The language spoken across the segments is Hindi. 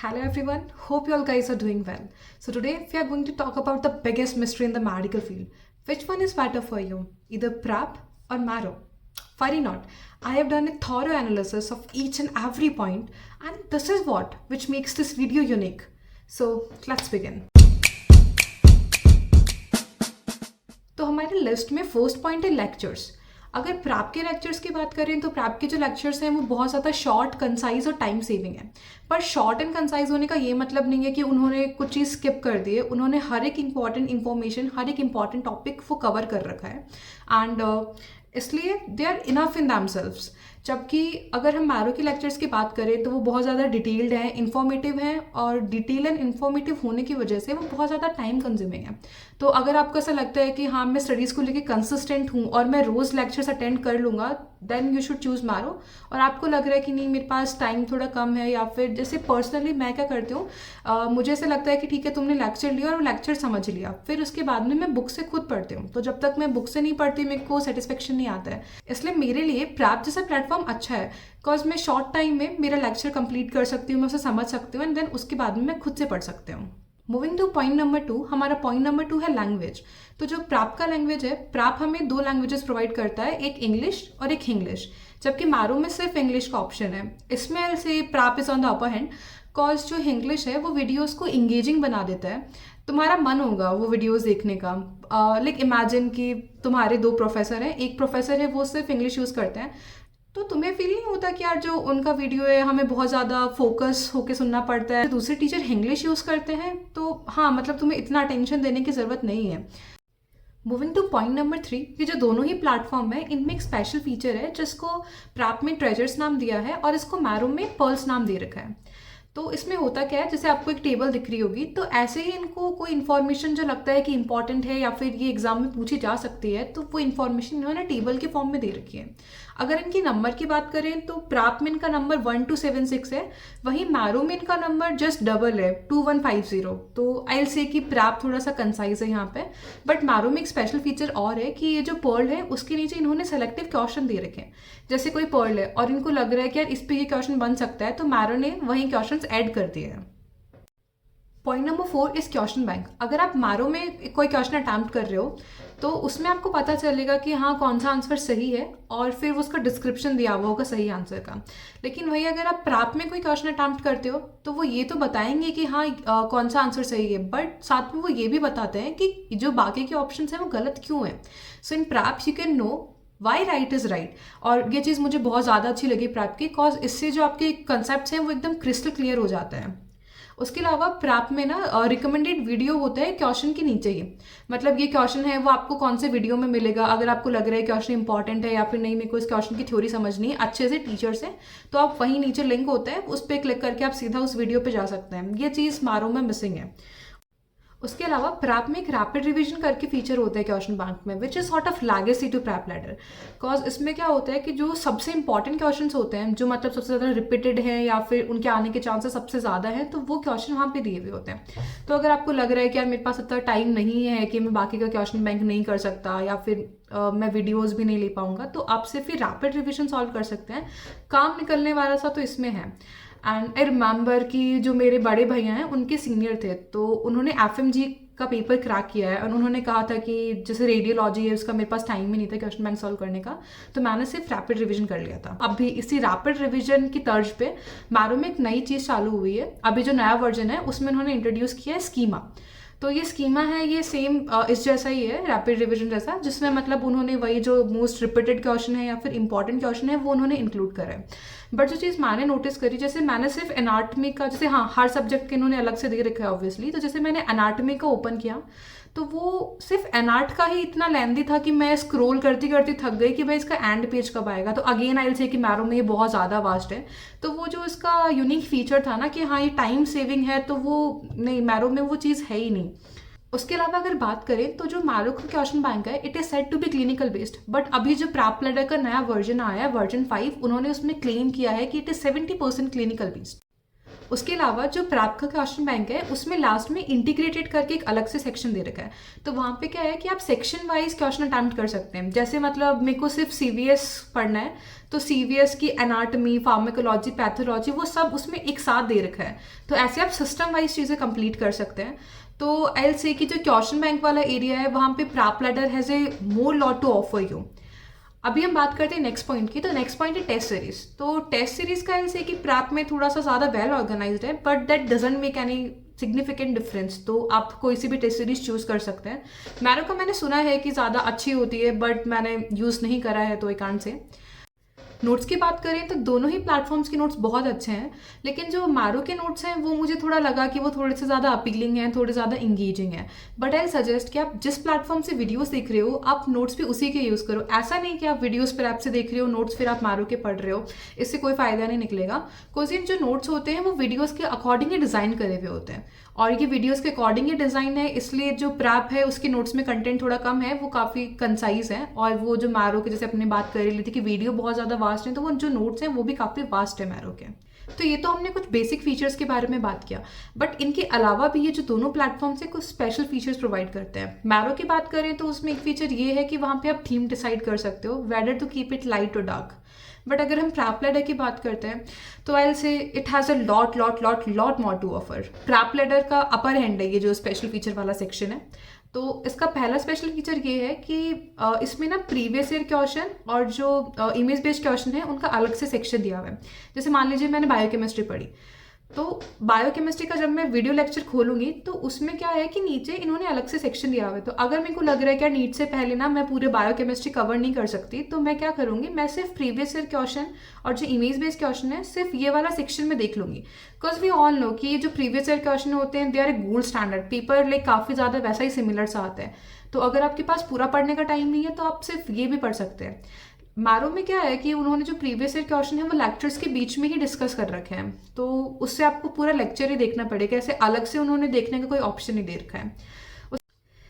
Hello everyone, hope you all guys are doing well. So today we are going to talk about the biggest mystery in the medical field. Which one is better for you, either PrEP or Marrow? Worry not, I have done a thorough analysis of each and every point, and this is what which makes this video unique. So let's begin. तो हमारे लिस्ट में फर्स्ट पॉइंट है लेक्चर्स. अगर प्रैप के लेक्चर्स की बात करें तो प्रैप के जो लेक्चर्स हैं वो बहुत ज़्यादा शॉर्ट, कंसाइज और टाइम सेविंग है. पर शॉर्ट एंड कंसाइज होने का ये मतलब नहीं है कि उन्होंने कुछ चीज़ स्किप कर दी है. उन्होंने हर एक इंपॉर्टेंट इन्फॉर्मेशन, हर एक इंपॉर्टेंट टॉपिक वो कवर कर रखा है एंड इसलिए they are enough in themselves. जबकि अगर हम मैरो के लेक्चर्स की बात करें तो वो बहुत ज़्यादा डिटेल्ड हैं, इन्फॉर्मेटिव हैं और डिटेल एंड इन्फॉर्मेटिव होने की वजह से वो बहुत ज़्यादा टाइम कंज्यूमिंग है. तो अगर आपको ऐसा लगता है कि हाँ मैं स्टडीज़ को लेके कंसिस्टेंट हूँ और मैं रोज़ लेक्चर्स अटेंड कर लूँगा, then you should choose Marrow. और आपको लग रहा है कि नहीं मेरे पास टाइम थोड़ा कम है, या फिर जैसे पर्सनली मैं क्या करती हूँ, मुझे ऐसा लगता है कि ठीक है तुमने लेक्चर लिया और लेक्चर समझ लिया, फिर उसके बाद में मैं बुक से खुद पढ़ती हूँ. तो जब तक मैं बुक से नहीं पढ़ती मेरे को सेटिस्फेक्शन नहीं आता है. इसलिए मेरे लिए प्रैप जैसा प्लेटफॉर्म अच्छा है, बिकॉज मैं शॉर्ट टाइम में मेरा लेक्चर कंप्लीट कर सकती हूँ, मैं उसे समझ सकती हूँ एंड देन उसके बाद में मैं खुद से पढ़ सकती हूँ. मूविंग टू पॉइंट नंबर 2, हमारा पॉइंट नंबर 2 है लैंग्वेज. तो जो प्रैप का लैंग्वेज है, प्रैप हमें 2 लैंग्वेजेस प्रोवाइड करता है, एक इंग्लिश और एक हिंग्लिश, जबकि मैरो में सिर्फ इंग्लिश का ऑप्शन है. इसमें से prep is on the upper hand, because जो हिंग्लिश है वो वीडियोज़ को इंगेजिंग बना देता है. तुम्हारा मन होगा वो वीडियोज़ देखने का. लाइक इमेजिन कि तुम्हारे 2 प्रोफेसर हैं, एक प्रोफेसर है वो सिर्फ इंग्लिश यूज़ करते हैं, तो तुम्हें फील नहीं होता कि यार जो उनका वीडियो है हमें बहुत ज़्यादा फोकस होके सुनना पड़ता है. दूसरे टीचर इंग्लिश यूज़ करते हैं तो हाँ मतलब तुम्हें इतना अटेंशन देने की ज़रूरत नहीं है. मूविंग टू पॉइंट नंबर 3, ये जो दोनों ही प्लेटफॉर्म है इनमें एक स्पेशल फीचर है जिसको प्रैप में ट्रेजर्स नाम दिया है और इसको मैरो में पर्ल्स नाम दे रखा है. तो इसमें होता क्या है, जैसे आपको एक टेबल दिख रही होगी, तो ऐसे ही इनको कोई इन्फॉर्मेशन जो लगता है कि इंपॉर्टेंट है या फिर ये एग्जाम में पूछी जा सकती है, तो वो इन्फॉर्मेशन इन्होंने टेबल के फॉर्म में दे रखी है. अगर इनकी नंबर की बात करें तो प्रैप में इनका नंबर 1276 है, वहीं मैरो में इनका नंबर जस्ट डबल है 2150. तो आई विल से कि प्रैप थोड़ा सा कंसाइज है यहाँ पे. बट मैरो में एक स्पेशल फीचर और है कि ये जो पर्ल है उसके नीचे इन्होंने सेलेक्टिव क्वेश्चन दे रखे हैं. जैसे कोई पर्ल है और इनको लग रहा है कि यार इस पे ये क्वेश्चन बन सकता है, तो मैरो ने वही क्वेश्चन ऐड कर दिए हैं. Point number 4 is question bank. अगर आप मैरो में कोई क्वेश्चन अटैम्प्ट कर रहे हो तो उसमें आपको पता चलेगा कि हाँ कौन सा आंसर सही है और फिर उसका डिस्क्रिप्शन दिया हुआ होगा सही आंसर का. लेकिन वही अगर आप प्रैप में कोई क्वेश्चन अटैम्प्ट करते हो तो वो ये तो बताएंगे कि हाँ कौन सा आंसर सही है, बट साथ में वो ये भी बताते हैं कि जो बाकी के ऑप्शन हैं वो गलत क्यों हैं. So in prep you can know why right is right. और ये चीज़ मुझे बहुत ज़्यादा अच्छी लगी प्रैप की, बिकॉज इससे जो आपके कंसेप्ट हैं वो एकदम क्रिस्टल क्लियर हो जाते हैं. उसके अलावा प्रैप में ना रिकमेंडेड वीडियो होता है क्वेश्चन के नीचे ही. मतलब ये क्वेश्चन है वो आपको कौन से वीडियो में मिलेगा. अगर आपको लग रहा है क्वेश्चन इंपॉर्टेंट है या फिर नहीं मेरे को इस क्वेश्चन की थ्योरी समझनी है अच्छे से टीचर से, तो आप वहीं नीचे लिंक होता है उस पर क्लिक करके आप सीधा उस वीडियो पे जा सकते हैं. ये चीज़ मैरो में मिसिंग है. उसके अलावा प्रैप में एक रैपिड रिवीजन करके फीचर होता है क्वेश्चन बैंक में, which is sort of legacy to Prep Ladder. Because इसमें क्या होता है कि जो सबसे इंपॉर्टेंट क्वेश्चन होते हैं, जो मतलब सबसे ज़्यादा रिपीटेड हैं या फिर उनके आने के चांसेस सबसे ज़्यादा हैं, तो वो क्वेश्चन वहाँ पे दिए हुए होते हैं. तो अगर आपको लग रहा है कि यार मेरे पास इतना टाइम नहीं है कि मैं बाकी का क्वेश्चन बैंक नहीं कर सकता या फिर मैं वीडियोज़ भी नहीं ले पाऊंगा, तो आप सिर्फ ही रैपिड रिविजन सॉल्व कर सकते हैं. काम निकलने वाला सा तो इसमें है. एंड आई रिमेंबर कि जो मेरे बड़े भैया हैं उनके सीनियर थे, तो उन्होंने FMG का पेपर क्रैक किया है और उन्होंने कहा था कि जैसे रेडियोलॉजी है उसका मेरे पास टाइम ही नहीं था क्वेश्चन बैंक सॉल्व करने का, तो मैंने सिर्फ रैपिड रिवीजन कर लिया था. अब भी इसी रैपिड रिवीजन की तर्ज पे मैरो में एक नई चीज़ चालू हुई है. अभी जो नया वर्जन है उसमें उन्होंने इंट्रोड्यूस किया है स्कीमा. तो ये स्कीमा है, ये सेम इस जैसा ही है रैपिड रिवीजन जैसा, जिसमें मतलब उन्होंने वही जो मोस्ट रिपीटेड क्वेश्चन है या फिर इंपॉर्टेंट क्वेश्चन है वो उन्होंने इंक्लूड करा है. बट जो चीज़ मैंने नोटिस करी, जैसे मैंने सिर्फ एनाटमी का, जैसे हाँ हर सब्जेक्ट के इन्होंने अलग से दे रखा है ऑब्वियसली, तो जैसे मैंने एनाटमी का ओपन किया तो वो सिर्फ एनाट का ही इतना लेंदी था कि मैं स्क्रॉल करती करती थक गई कि भाई इसका एंड पेज कब आएगा. तो अगेन आई विल से कि मैरो में ये बहुत ज़्यादा वास्ट है. तो वो जो इसका यूनिक फीचर था ना कि हाँ ये टाइम सेविंग है, तो वो नहीं, मैरो में वो चीज़ है ही नहीं. उसके अलावा अगर बात करें तो जो मैरो का क्वेश्चन बैंक है it is said to be clinical based, but अभी जो प्रैप लैडर का नया वर्जन आया है वर्जन 5, उन्होंने उसमें क्लेम किया है कि इट इज 70% क्लिनिकल बेस्ड. उसके अलावा जो प्रैप का क्वेश्चन बैंक है उसमें लास्ट में इंटीग्रेटेड करके एक अलग से सेक्शन दे रखा है। तो वहाँ पे क्या है कि आप सेक्शन वाइज क्वेश्चन अटैम्प्ट कर सकते हैं। जैसे मतलब मेरे को सिर्फ CVS पढ़ना है तो CVS की एनाटमी, फार्माकोलॉजी, पैथोलॉजी वो सब उसमें एक साथ दे रखा है। तो ऐसे आप सिस्टम वाइज चीज़ें कंप्लीट कर सकते हैं। तो आई विल से कि जो क्वेश्चन बैंक वाला एरिया है वहाँ पे Prep Ladder has a more lot to offer you. अभी हम बात करते हैं नेक्स्ट पॉइंट की। तो नेक्स्ट पॉइंट है टेस्ट सीरीज। तो टेस्ट सीरीज का ऐसे कि प्रैप में थोड़ा सा ज़्यादा वेल ऑर्गेनाइज्ड है, but that doesn't make any significant difference. तो आप कोई सी भी टेस्ट सीरीज चूज कर सकते हैं। मैरो का मैंने सुना है कि ज़्यादा अच्छी होती है, बट मैंने यूज़ नहीं करा है तो आई कांट से। नोट्स की बात करें तो दोनों ही प्लेटफॉर्म्स के नोट्स बहुत अच्छे हैं, लेकिन जो मैरो के नोट्स हैं वो मुझे थोड़ा लगा कि वो थोड़े से ज़्यादा अपीलिंग हैं, थोड़े ज़्यादा इंगेजिंग है। बट आई सजेस्ट कि आप जिस प्लेटफॉर्म से वीडियोस देख रहे हो आप नोट्स भी उसी के यूज़ करो। ऐसा नहीं कि आप वीडियोस पर ऐप से देख रहे हो, नोट्स फिर आप मैरो के पढ़ रहे हो, इससे कोई फ़ायदा नहीं निकलेगा। बिकॉज इन जो नोट्स होते हैं वो वीडियोज़ के अकॉर्डिंग ही डिज़ाइन करे हुए होते हैं, और ये वीडियोस के अकॉर्डिंग ही डिज़ाइन है, इसलिए जो प्रैप है उसके नोट्स में कंटेंट थोड़ा कम है, वो काफ़ी कंसाइज है। और वो जो मैरो के जैसे अपने बात कर रही थी कि वीडियो बहुत ज़्यादा वास्ट है, तो वो जो नोट्स हैं वो भी काफ़ी वास्ट है मैरो के। तो ये तो हमने कुछ बेसिक फीचर्स के बारे में बात किया, बट इनके अलावा भी ये जो दोनों प्लेटफॉर्म से कुछ स्पेशल फीचर्स प्रोवाइड करते हैं। मैरो की बात करें तो उसमें एक फीचर ये है कि वहाँ पे आप थीम डिसाइड कर सकते हो, whether to keep it light और डार्क। बट अगर हम प्रैप लैडर की बात करते हैं तो I will say it has a lot more to offer. Prep Ladder का अपर हैंड है ये जो स्पेशल फीचर वाला सेक्शन है। तो इसका पहला स्पेशल फीचर ये है कि इसमें ना प्रीवियस ईयर क्वेश्चन और जो इमेज बेस्ड क्वेश्चन है उनका अलग से सेक्शन दिया हुआ है। जैसे मान लीजिए मैंने बायोकेमिस्ट्री पढ़ी, तो बायोकेमिस्ट्री का जब मैं वीडियो लेक्चर खोलूंगी तो उसमें क्या है कि नीचे इन्होंने अलग से सेक्शन दिया हुआ है। तो अगर मेरे को लग रहा है कि नीट से पहले ना मैं पूरे बायोकेमिस्ट्री कवर नहीं कर सकती, तो मैं क्या करूंगी, मैं सिर्फ प्रीवियस ईयर क्वेश्चन और जो इमेज बेस्ड क्वेश्चन है सिर्फ ये वाला सेक्शन में देख लूंगी। बिकॉज वी ऑल नो कि ये जो प्रीवियस ईयर क्वेश्चन होते हैं they are a gold standard, paper like काफ़ी ज़्यादा वैसा ही सिमिलर सा आता है। तो अगर आपके पास पूरा पढ़ने का टाइम नहीं है तो आप सिर्फ ये भी पढ़ सकते हैं। मैरो में क्या है कि उन्होंने जो प्रीवियस ईयर क्वेश्चन है वो लेक्चर्स के बीच में ही डिस्कस कर रखे हैं, तो उससे आपको पूरा लेक्चर ही देखना पड़ेगा, ऐसे अलग से उन्होंने देखने का कोई ऑप्शन नहीं दे रखा है।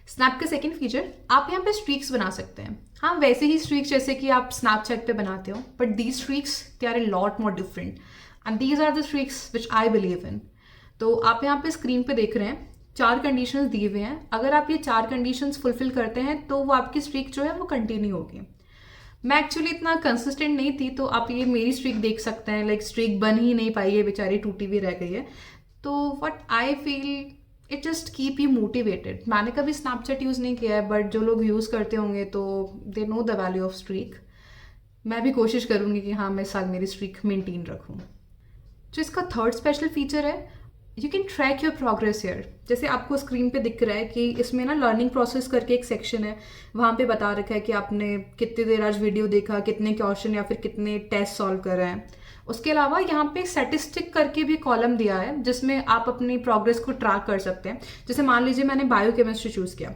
स्नैप का सेकंड फीचर, आप यहाँ पे स्ट्रीक्स बना सकते हैं। हाँ, वैसे ही स्ट्रीक्स जैसे कि आप स्नैपचैट पे बनाते हो, but these streaks they are a lot more different and these are the streaks which I believe in. तो आप यहाँ पे स्क्रीन पे देख रहे हैं 4 कंडीशंस दिए हुए हैं। अगर आप ये 4 कंडीशंस फुलफिल करते हैं तो वो आपकी स्ट्रीक जो है वो कंटिन्यू होगी। मैं एक्चुअली इतना कंसिस्टेंट नहीं थी, तो आप ये मेरी स्ट्रीक देख सकते हैं, लाइक स्ट्रीक बन ही नहीं पाई है, बेचारी टूटी हुई रह गई है। तो what I feel it just keep you motivated. मैंने कभी स्नैपचैट यूज़ नहीं किया है, बट जो लोग यूज़ करते होंगे तो they know the value of streak. मैं भी कोशिश करूँगी कि हाँ मैं इस साल मेरी स्ट्रीक मेंटेन रखूँ। जो इसका थर्ड स्पेशल फीचर है, you can track your progress year. जैसे आपको स्क्रीन पे दिख रहा है कि इसमें ना लर्निंग प्रोसेस करके एक सेक्शन है, वहाँ पे बता रखा है कि आपने कितनी देर आज वीडियो देखा, कितने क्वेश्चन या फिर कितने टेस्ट सॉल्व कर रहे हैं। उसके अलावा यहाँ पे स्टैटिस्टिक करके भी कॉलम दिया है जिसमें आप अपनी प्रोग्रेस को ट्रैक कर सकते हैं। जैसे मान लीजिए मैंने बायोकेमिस्ट्री चूज़ किया,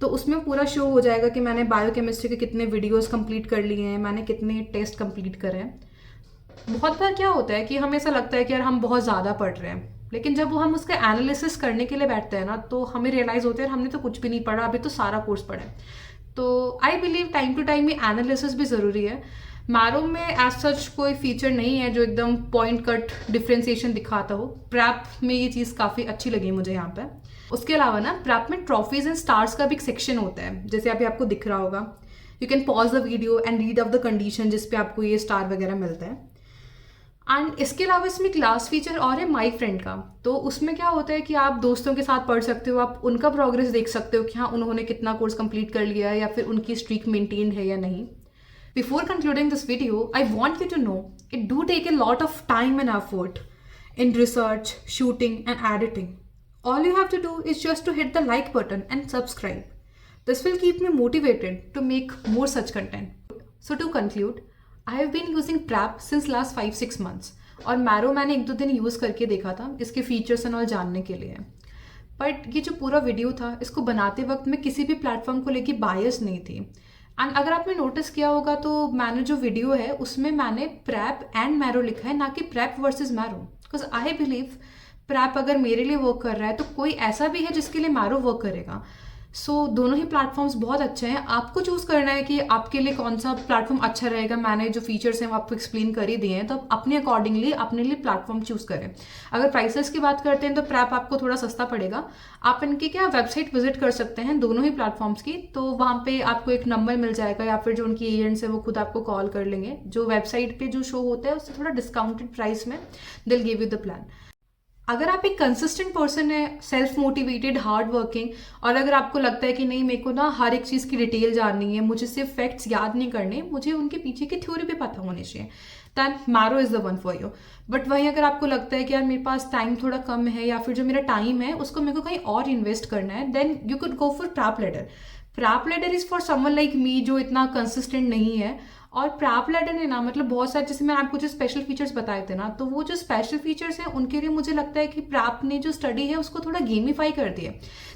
तो उसमें पूरा शो हो जाएगा कि मैंने बायोकेमिस्ट्री के कितने वीडियोज़ कंप्लीट कर लिए हैं, मैंने कितने टेस्ट कंप्लीट करे हैं। बहुत बार क्या होता है कि हमें ऐसा लगता है कि यार हम बहुत ज़्यादा पढ़ रहे हैं, लेकिन जब वो हम उसका एनालिसिस करने के लिए बैठते हैं ना तो हमें रियलाइज़ होता है हमने तो कुछ भी नहीं पढ़ा, अभी तो सारा कोर्स पढ़ा है। तो I believe time to time ये एनालिसिस भी ज़रूरी है। मैरो में एज सच कोई फीचर नहीं है जो एकदम पॉइंट कट डिफ्रेंसिएशन दिखाता हो। प्रैप में ये चीज़ काफ़ी अच्छी लगी मुझे यहाँ पे। उसके अलावा ना प्रैप में ट्रॉफीज एंड स्टार्स का भी एक सेक्शन होता है, जैसे अभी आपको दिख रहा होगा। You can pause the video and read of the condition जिसपे आपको ये स्टार वगैरह मिलता है। एंड इसके अलावा इसमें एक लास्ट फीचर और है माई फ्रेंड का। तो उसमें क्या होता है कि आप दोस्तों के साथ पढ़ सकते हो, आप उनका प्रोग्रेस देख सकते हो कि हाँ उन्होंने कितना कोर्स कंप्लीट कर लिया है या फिर उनकी स्ट्रीक मेंटेन है या नहीं। Before concluding this video, I want you to know it do take a lot of time and effort in research, shooting and editing. All you have to do is just to hit the like button and subscribe. This will keep me motivated to make more such content. So to conclude, I have been using Prep since last 5-6 months और मैरो मैंने 1-2 दिन यूज़ करके देखा था इसके फीचर्स एंड ऑल जानने के लिए। बट ये जो पूरा वीडियो था इसको बनाते वक्त मैं किसी भी प्लेटफॉर्म को लेके बायस नहीं थी। एंड अगर आपने नोटिस किया होगा तो मैंने जो वीडियो है उसमें मैंने प्रैप एंड मैरो लिखा है, ना कि prep versus marrow. Because I believe prep अगर मेरे लिए वर्क कर रहा है तो कोई ऐसा भी है जिसके लिए मैरो वर्क करेगा। सो दोनों ही प्लेटफॉर्म्स बहुत अच्छे हैं, आपको चूज़ करना है कि आपके लिए कौन सा प्लेटफॉर्म अच्छा रहेगा। मैंने जो फीचर्स हैं वो आपको एक्सप्लेन कर ही दिए हैं, तो आप अपने अकॉर्डिंगली अपने लिए प्लेटफॉर्म चूज़ करें। अगर प्राइसेस की बात करते हैं तो प्रैप आपको थोड़ा सस्ता पड़ेगा। आप इनकी क्या वेबसाइट विजिट कर सकते हैं दोनों ही प्लेटफॉर्म्स की, तो वहाँ पे आपको एक नंबर मिल जाएगा या फिर जो उनकी एजेंट्स है वो खुद आपको कॉल कर लेंगे। जो वेबसाइट पे जो शो होता है उससे थोड़ा डिस्काउंटेड प्राइस में दिल गिव यू द प्लान। अगर आप एक कंसिस्टेंट पर्सन है, सेल्फ मोटिवेटेड, हार्ड वर्किंग, और अगर आपको लगता है कि नहीं मेरे को ना हर एक चीज़ की डिटेल जाननी है, मुझे सिर्फ फैक्ट्स याद नहीं करने, मुझे उनके पीछे की थ्योरी भी पता होनी चाहिए, than Marrow is the one for you. But वहीं अगर आपको लगता है कि यार मेरे पास टाइम थोड़ा कम है या फिर जो मेरा टाइम है उसको मेरे को कहीं और इन्वेस्ट करना है, then you could go for Prep Ladder. Prep Ladder is for someone like me जो इतना कंसिस्टेंट नहीं है। और प्रैप लेटर ने ना मतलब बहुत सारे, जैसे मैंने आपको जो स्पेशल फीचर्स बताए थे ना, तो वो जो स्पेशल फीचर्स हैं उनके लिए मुझे लगता है कि प्रैप ने जो स्टडी है उसको थोड़ा गेमिफाई कर दिया।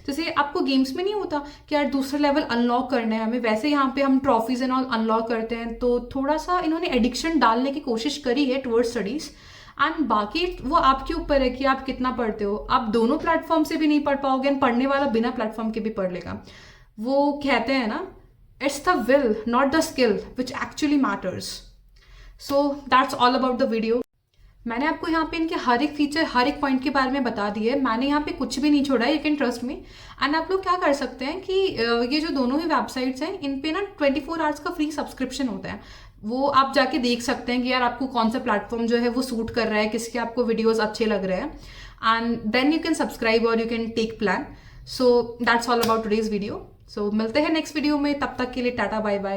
जैसे आपको गेम्स में नहीं होता कि यार दूसरा लेवल अनलॉक करना है हमें, वैसे यहाँ पे हम ट्रॉफीज एंड ऑल अनलॉक करते हैं, तो थोड़ा सा इन्होंने एडिक्शन डालने की कोशिश करी है टुवर्ड्स स्टडीज। एंड बाकी वो आपके ऊपर है कि आप कितना पढ़ते हो। आप दोनों प्लेटफॉर्म से भी नहीं पढ़ पाओगे एंड पढ़ने वाला बिना प्लेटफॉर्म के भी पढ़ लेगा। वो कहते हैं ना, it's the will not the skill which actually matters. So that's all about the video. मैंने आपको यहाँ पे इनके हर एक फीचर, हर एक पॉइंट के बारे में बता दिया है, मैंने यहाँ पे कुछ भी नहीं छोड़ा है, you can trust me. And आप लोग क्या कर सकते हैं कि ये जो दोनों ही वेबसाइट्स हैं इन पे ना 24 आवर्स का फ्री सब्सक्रिप्शन होता है, वो आप जाके देख सकते हैं कि यार आपको कौन सा प्लेटफॉर्म जो है वो सूट कर रहा है, किसके आपको वीडियोज अच्छे लग रहे हैं, and then you can subscribe और you can take plan. So that's all about today's video. So मिलते हैं नेक्स्ट वीडियो में, तब तक के लिए टाटा बाय बाय।